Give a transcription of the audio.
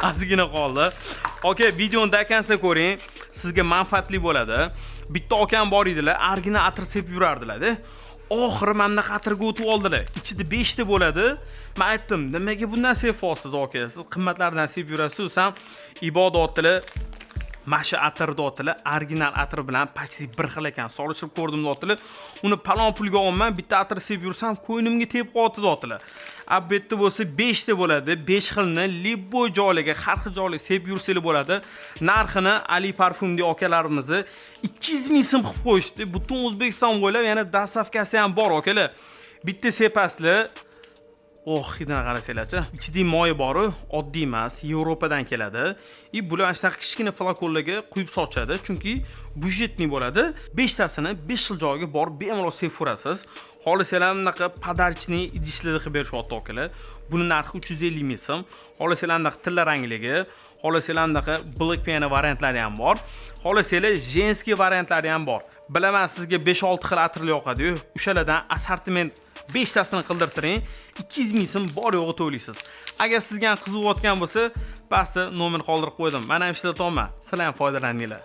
ozgina qoldi. Okay, videoni dakansa ko'ring, sizga manfaatli bo'ladi. Bitta akam bor edilar, argina atir sepib yurardilar-da. Oxiri mana bunaqa atirga o'tib oldilar. Ichida 5 ta bo'ladi. Men aytdim, nimaga bundan sepyapsiz aka? Siz qimmatlardan sepib yurasiz, ham ibodatlar Masha atir dotili original atir bilan почти bir xil ekan. Solishib ko'rdim dotili. Uni palon pulga olman, bitta atir sepib yursam, ko'ynimga tepib qoldi dotili. Bu yerda bo'lsa 5 ta bo'ladi. 5 xilni libbo joylarga, har xil joylarga sepib yursanglar bo'ladi. Narxini Ali Parfumdagi akalarimizni 200 ming so'm qilib qo'yishdi. Butun O'zbekiston bo'ylab yana dastavkasi ham bor akalar. Bitta sepasizlar. Hididan qarasanglarchi. Ichida moyi bor, oddiy emas, Yevropadan keladi. Bular shunaqa kichkina flakonlarga quyib sochadi, chunki budjetli bo'ladi. 5 tasini 5 xil joyga borib bemalol sepib ko'rasiz. Xohlasalar bunaqa podarchniy idishlarda qilib berishyapti akalar. Buni narxi 350 ming so'm. Xohlasalar bunaqa tilla rangligi, xohlasalar bunaqa black piano variantlari ham bor. Xohlasalar jenskiy variantlari ham bor. Bilaman sizga 5-6 xil atirlar yoqadi-yu. O'shalardan assortiment 5 tasini qildirtiring, 200 ming so'm bor yo'g'i to'laysiz. Agar sizga qiziqayotgan bo'lsa, pastda nomer qoldirib qo'ydim. Mana ham ishlatolman. Sizlar ham foydalaninglar.